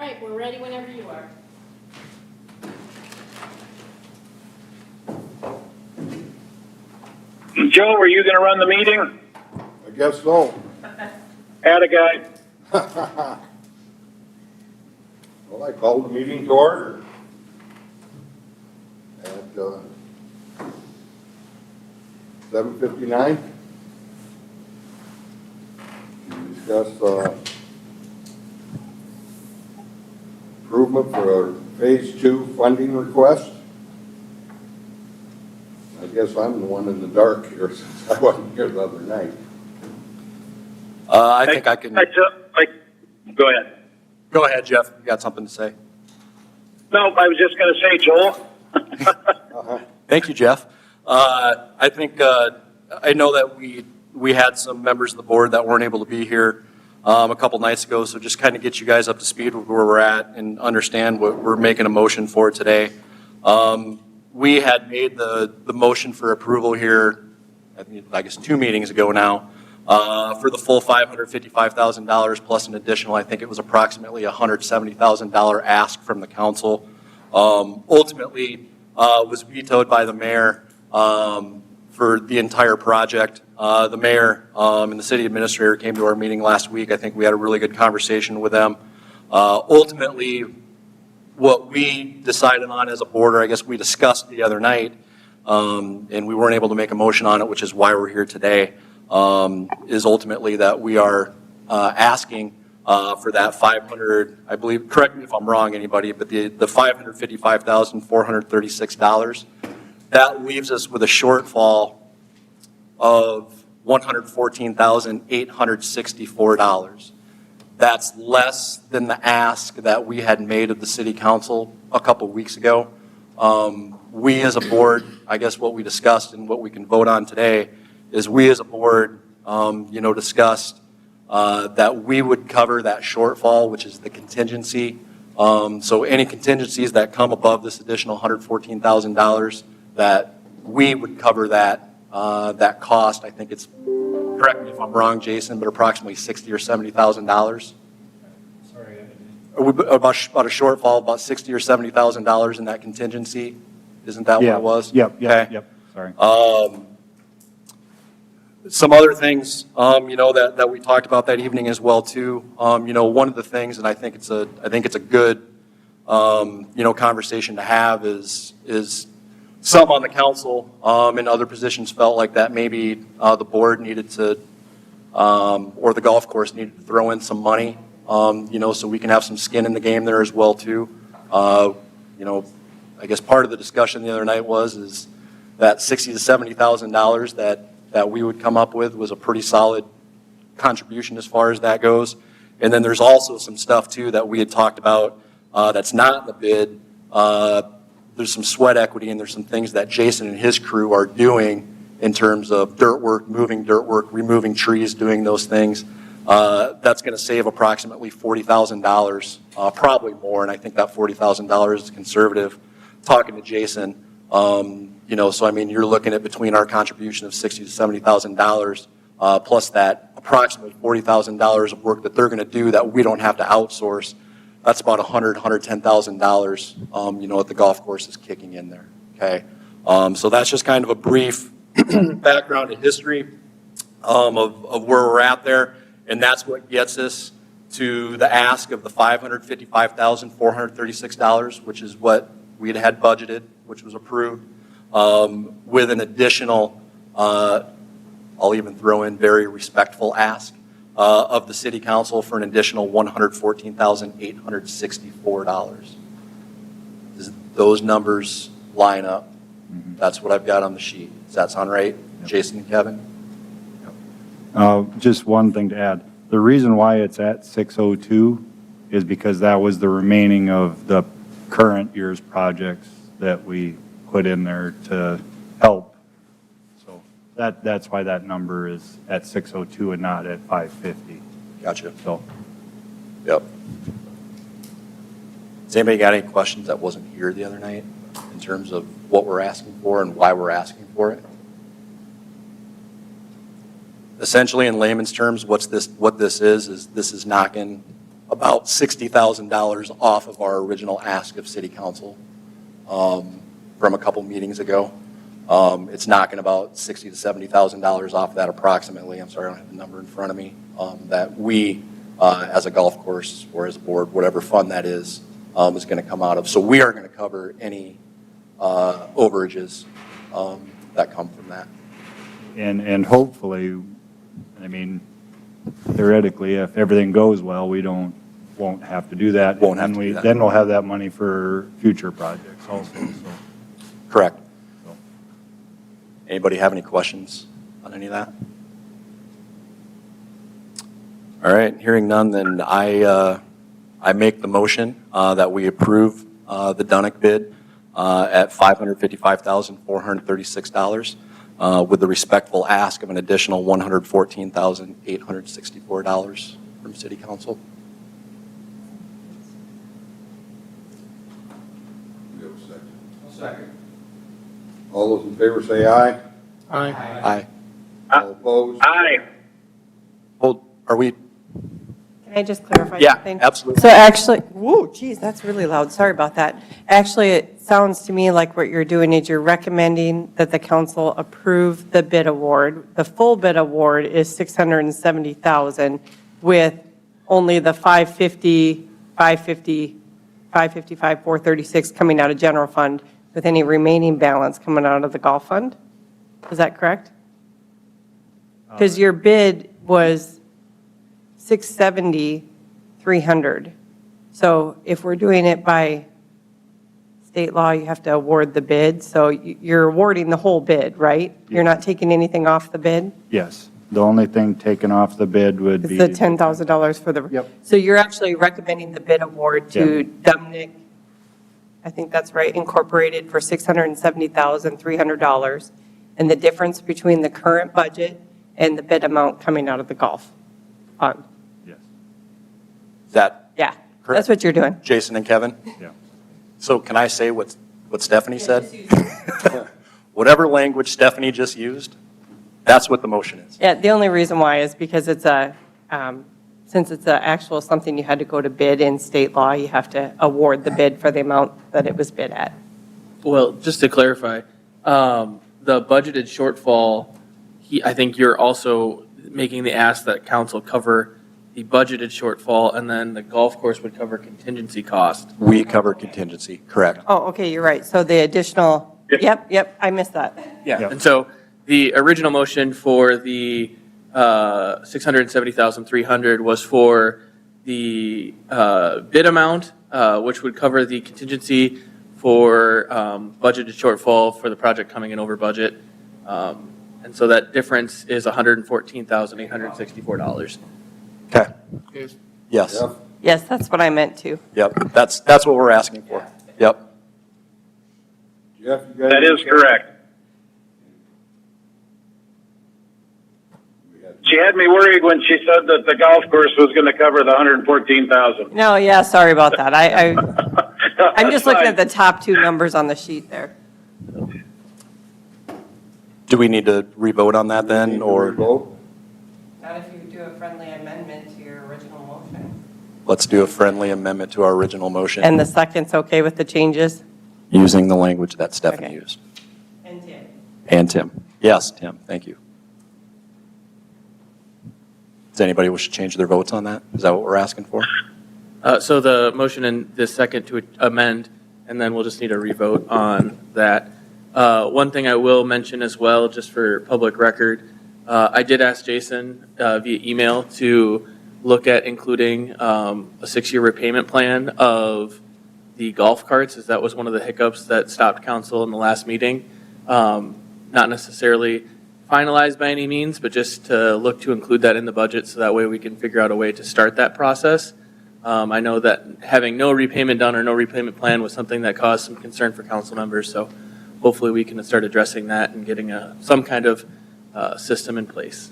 All right, we're ready whenever you are. Joe, are you going to run the meeting? I guess so. Atta guy. Well, I called the meeting to order at 7:59. To discuss improvement for phase 2 funding request. I guess I'm the one in the dark here since I wasn't here the other night. I think I can. Go ahead. Go ahead, Jeff. You got something to say? No, I was just going to say, Joel. Thank you, Jeff. I think I know that we had some members of the board that weren't able to be here a couple nights ago, so just kind of get you guys up to speed with where we're at and understand what we're making a motion for today. We had made the motion for approval here, I guess 2 meetings ago now, for the full $555,000 plus an additional, I think it was approximately $170,000 ask from the council. Ultimately, was vetoed by the mayor for the entire project. The mayor and the city administrator came to our meeting last week. I think we had a really good conversation with them. Ultimately, what we decided on as a board, or I guess we discussed the other night, and we weren't able to make a motion on it, which is why we're here today, is ultimately that we are asking for that 500, I believe, correct me if I'm wrong, anybody, but the $555,436, that leaves us with a shortfall of $114,864. That's less than the ask that we had made of the city council a couple weeks ago. We as a board, I guess what we discussed and what we can vote on today is we as a board, discussed that we would cover that shortfall, which is the contingency. So any contingencies that come above this additional $114,000, that we would cover that cost. I think it's, correct me if I'm wrong, Jason, but approximately $60,000 or $70,000. Sorry, About a shortfall, about $60,000 or $70,000 in that contingency. Isn't that what it was? Yep, Okay. sorry. Some other things, that we talked about that evening as well too. One of the things, and I think it's a good, conversation to have is some on the council and other positions felt like that maybe the board needed to, or the golf course needed to throw in some money, so we can have some skin in the game there as well too. I guess part of the discussion the other night is that $60,000 to $70,000 that we would come up with was a pretty solid contribution as far as that goes. And then there's also some stuff too that we had talked about that's not in the bid. There's some sweat equity and there's some things that Jason and his crew are doing in terms of dirt work, moving dirt work, removing trees, doing those things. That's going to save approximately $40,000, probably more, and I think that $40,000 is conservative. Talking to Jason, so I mean, you're looking at between our contribution of $60,000 to $70,000 plus that approximately $40,000 of work that they're going to do that we don't have to outsource. That's about $110,000, that the golf course is kicking in there. Okay, so that's just kind of a brief background and history of where we're at there, and that's what gets us to the ask of the $555,436, which is what we had budgeted, which was approved, with an additional, I'll even throw in very respectful ask of the city council for an additional $114,864. Does those numbers line up? Mm-hmm. That's what I've got on the sheet. Does that sound right, Yep. Jason and Kevin? Just one thing to add. The reason why it's at 602 is because that was the remaining of the current year's projects that we put in there to help. So that's why that number is at 602 and not at 550. Gotcha. So, Yep. Has anybody got any questions that wasn't here the other night in terms of what we're asking for and why we're asking for it? Essentially, in layman's terms, what this is this is knocking a about $60,000 off of our original ask of city council from a couple meetings ago. It's knocking about $60,000 to $70,000 off that approximately. I'm sorry, I don't have the number in front of me. That we, as a golf course or as a board, whatever fund that is going to come out of. So we are going to cover any overages that come from that. And hopefully, I mean, theoretically, if everything goes well, we won't have to do that. Won't have And to do that. Then we'll have that money for future projects also, so. Correct. So. Anybody have any questions on any of that? All right, hearing none, then I make the motion that we approve the Dunick bid at $555,436 with the respectful ask of an additional $114,864 from City Council. Do you have a second? Second. All those in favor say aye. Aye. All opposed? Aye. Hold, are we? Can I just clarify Yeah, something? absolutely. So actually, whoa, geez, that's really loud. Sorry about that. Actually, it sounds to me like what you're doing is you're recommending that the council approve the bid award. The full bid award is $670,000 with only the 436 coming out of general fund with any remaining balance coming out of the golf fund? Is that correct? Because your bid was 670, 300. So if we're doing it by state law, you have to award the bid. So you're awarding the whole bid, right? You're not taking anything off the bid? Yes, the only thing taken off the bid would It's be. the $10,000 for the. Yep. So you're actually recommending the bid award to Dumnick, I think that's right, Incorporated for $670,300. And the difference between the current budget and the bid amount coming out of the golf fund. Yes, Is that Yeah, Correct. that's what you're doing. Jason and Kevin? yeah. So can I say what Stephanie said? Whatever language Stephanie just used, that's what the motion is. Yeah, the only reason why is because it's since it's actual something you had to go to bid in state law, you have to award the bid for the amount that it was bid at. Well, just to clarify, the budgeted shortfall, I think you're also making the ask that council cover the budgeted shortfall, and then the golf course would cover contingency cost. We cover contingency, correct. Oh, okay, you're right. So the additional, yep, I missed that. Yeah, Yep. and so the original motion for the $670,300 was for the bid amount, which would cover the contingency for budgeted shortfall for the project coming in over budget. And so that difference is $114,864. Okay. Yes, Jeff? Yes, that's what I meant to. yep, that's what we're asking for. Yep. Jeff, you got? That is correct. She had me worried when she said that the golf course was going to cover the 114,000. No, yeah, sorry about that. I'm just looking at the top two numbers on the sheet there. Do we need to revote on that then, or Vote? Not if you do a friendly amendment to your original motion. let's do a friendly amendment to our original motion And the second's okay with the changes? using the language that Stephanie Okay. used? And Tim. And Tim. Yes, Tim, thank you. Does anybody wish to change their votes on that? Is that what we're asking for? So the motion and the second to amend, and then we'll just need a revote on that. One thing I will mention as well, just for public record, I did ask Jason via email to look at including a 6-year repayment plan of the golf carts, as that was one of the hiccups that stopped council in the last meeting. Not necessarily finalized by any means, but just to look to include that in the budget so that way we can figure out a way to start that process. I know that having no repayment done or no repayment plan was something that caused some concern for council members, so hopefully we can start addressing that and getting some kind of system in place.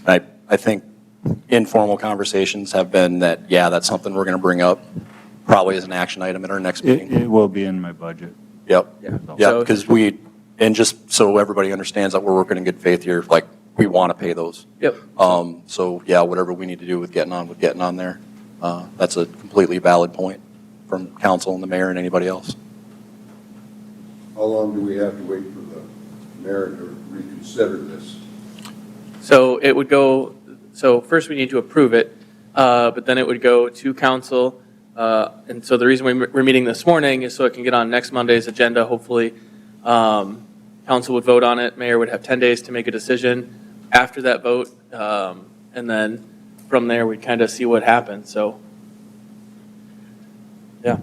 I think informal conversations have been that, yeah, that's something we're going to bring up, probably as an action item at our next meeting. It will be in my budget. Yep. Yeah. Yeah, So- because and just so everybody understands that we're working in good faith here, like, we want to pay those. Yep. So, yeah, whatever we need to do with getting on there. That's a completely valid point from council and the mayor and anybody else. How long do we have to wait for the mayor to reconsider this? So it would go, so first we need to approve it, but then it would go to council. And so the reason we're meeting this morning is so it can get on next Monday's agenda, hopefully. Council would vote on it, mayor would have 10 days to make a decision after that vote. And then from there, we'd kind of see what happens, so. Yeah.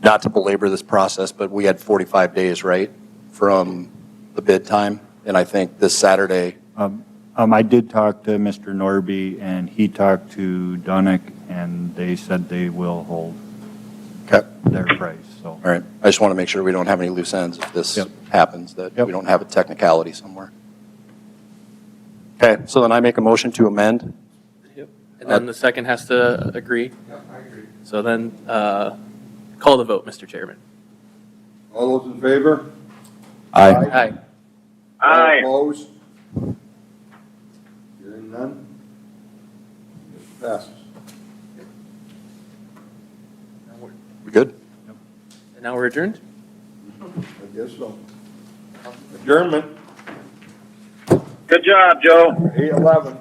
Not to belabor this process, but we had 45 days, right, from the bid time? And I think this Saturday, I did talk to Mr. Norby, and he talked to Dunick, and they said they will hold okay, their price, so. all right. I just want to make sure we don't have any loose ends if this Yep. happens, that Yep. we don't have a technicality somewhere. Okay, so then I make a motion to amend. And then the second has to agree. Yep, I agree. So then, call the vote, Mr. Chairman. All those in favor? Aye. Aye. All opposed? Hearing none? It passes. We good? And now we're adjourned? I guess so. Adjournment, Good job, Joe. 8:11.